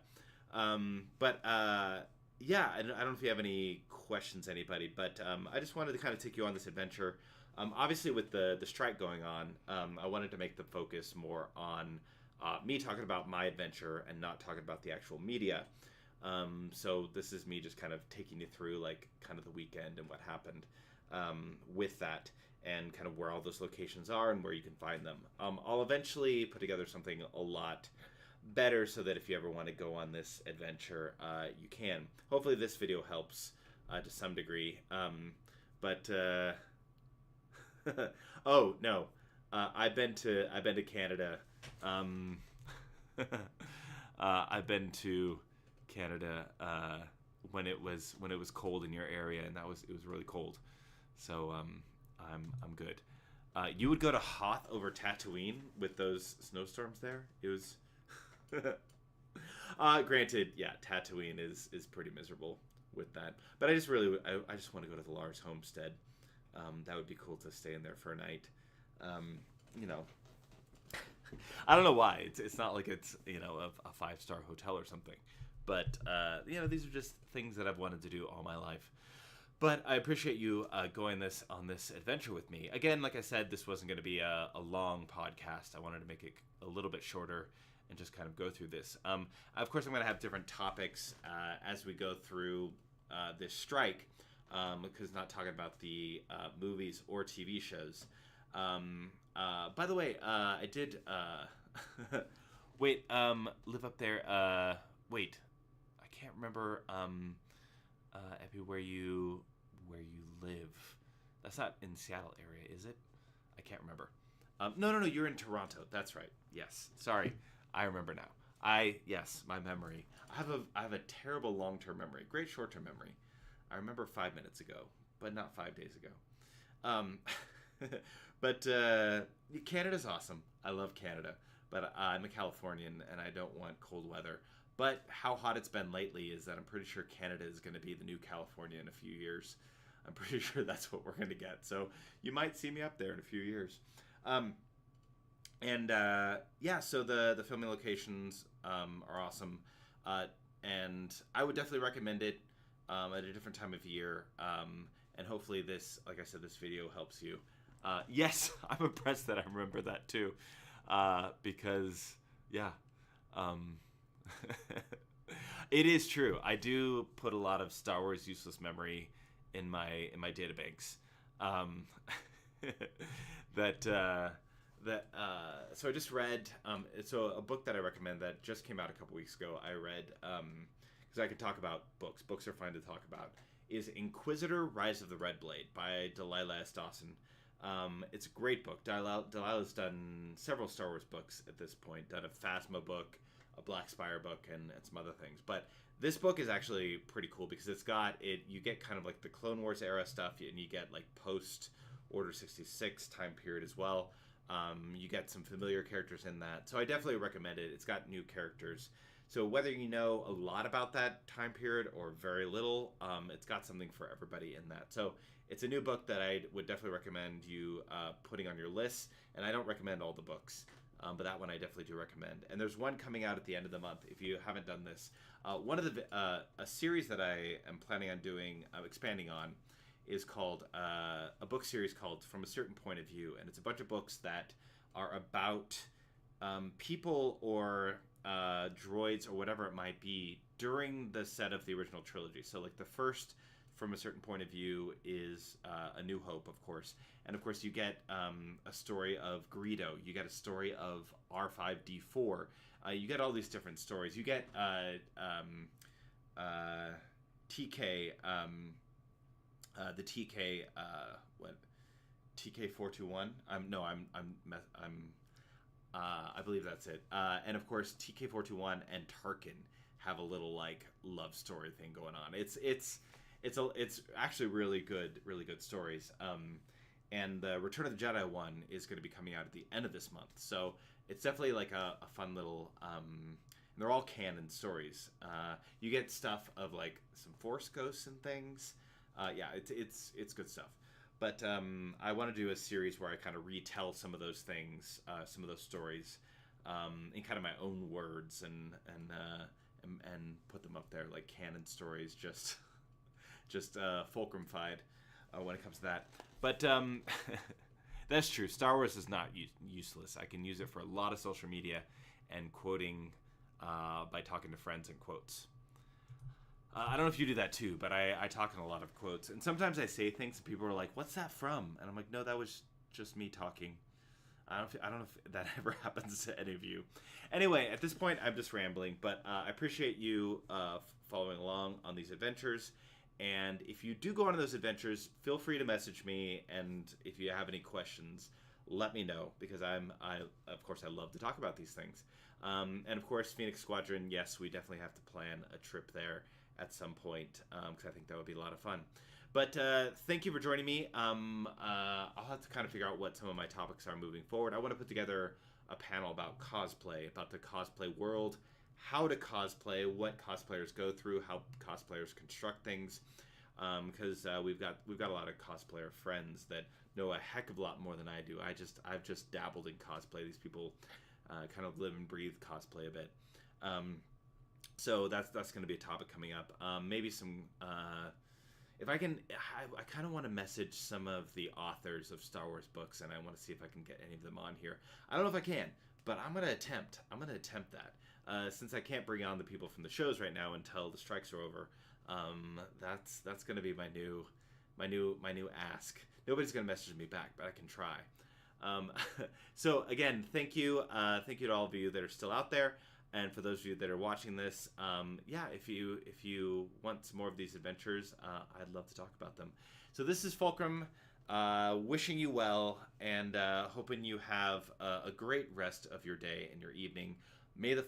Yeah, I don't know if you have any questions, anybody, but I just wanted to kind of take you on this adventure. Obviously, with the strike going on, I wanted to make the focus more on me talking about my adventure and not talking about the actual media. So this is me just kind of taking you through like kind of the weekend and what happened with that, and kind of where all those locations are and where you can find them. I'll eventually put together something a lot better so that if you ever want to go on this adventure, you can. Hopefully this video helps to some degree. Oh no, I've been to Canada. I've been to Canada when it was cold in your area, and it was really cold. So I'm good. You would go to Hoth over Tatooine with those snowstorms there? It was granted, yeah, Tatooine is pretty miserable with that. But I just want to go to the Lars homestead. That would be cool to stay in there for a night. I don't know why. It's not like it's a 5-star hotel or something. But these are just things that I've wanted to do all my life. But I appreciate you going on this adventure with me. Again, like I said, this wasn't going to be a long podcast. I wanted to make it a little bit shorter and just kind of go through this. Of course, I'm going to have different topics as we go through this strike, because not talking about the movies or TV shows. By the way, I did wait. Live up there. Wait, I can't remember. Epi, where you live? That's not in Seattle area, is it? I can't remember. No, you're in Toronto. That's right. Yes. Sorry, I remember now. Yes, my memory. I have a terrible long-term memory. Great short-term memory. I remember 5 minutes ago, but not 5 days ago. But Canada's awesome. I love Canada, but I'm a Californian and I don't want cold weather. But how hot it's been lately is that I'm pretty sure Canada is going to be the new California in a few years. I'm pretty sure that's what we're going to get. So you might see me up there in a few years. Yeah, so the filming locations are awesome. And I would definitely recommend it at a different time of year. And hopefully this, like I said, this video helps you. Yes, I'm impressed that I remember that too. Because, yeah. It is true. I do put a lot of Star Wars useless memory in my databanks. Um, so I just read so a book that I recommend that just came out a couple weeks ago. I read because I could talk about books. Books are fun to talk about. Is Inquisitor: Rise of the Red Blade by Delilah S. Dawson. It's a great book. Delilah's done several Star Wars books at this point. Done a Phasma book, a Black Spire book, and some other things. But this book is actually pretty cool because it's got it. You get kind of like the Clone Wars era stuff, and you get like post Order 66 time period as well. You get some familiar characters in that, so I definitely recommend it. It's got new characters. So whether you know a lot about that time period or very little, it's got something for everybody in that. So it's a new book that I would definitely recommend you putting on your list. And I don't recommend all the books, but that one I definitely do recommend. And there's one coming out at the end of the month if you haven't done this. One of the a series that I am planning on doing, expanding on, is called a book series called From a Certain Point of View, and it's a bunch of books that are about people or droids or whatever it might be during the set of the original trilogy. So like the first From a Certain Point of View is A New Hope, of course, and of course you get a story of Greedo, you get a story of R5D4, you get all these different stories. You get TK. The TK, TK421. I believe that's it. And of course, TK421 and Tarkin have a little like love story thing going on. It's actually really good stories. And the Return of the Jedi one is going to be coming out at the end of this month. So it's definitely like a fun little. And they're all canon stories. You get stuff of like some Force ghosts and things. Yeah, it's good stuff. But I want to do a series where I kind of retell some of those things, some of those stories, in kind of my own words and put them up there like canon stories, just fulcrumified when it comes to that. But that's true. Star Wars is not useless. I can use it for a lot of social media and quoting by talking to friends and quotes. I don't know if you do that too, but I talk in a lot of quotes. And sometimes I say things and people are like, "What's that from?" And I'm like, "No, that was just me talking." I don't know if that ever happens to any of you. Anyway, at this point, I'm just rambling, but I appreciate you following along on these adventures. And if you do go on those adventures, feel free to message me. And if you have any questions, let me know, because I love to talk about these things. And of course, Phoenix Squadron, yes, we definitely have to plan a trip there at some point, because I think that would be a lot of fun. But thank you for joining me. I'll have to kind of figure out what some of my topics are moving forward. I want to put together a panel about cosplay, about the cosplay world, how to cosplay, what cosplayers go through, how cosplayers construct things, because we've got a lot of cosplayer friends that know a heck of a lot more than I do. I've just dabbled in cosplay. These people kind of live and breathe cosplay a bit. So that's going to be a topic coming up. Maybe some, if I can, I kind of want to message some of the authors of Star Wars books, and I want to see if I can get any of them on here. I don't know if I can, but I'm going to attempt that. Since I can't bring on the people from the shows right now until the strikes are over, that's going to be my new ask. Nobody's going to message me back, but I can try. So again, thank you to all of you that are still out there. And for those of you that are watching this, if you want some more of these adventures, I'd love to talk about them. So this is Fulcrum, wishing you well, and hoping you have a great rest of your day and your evening. May the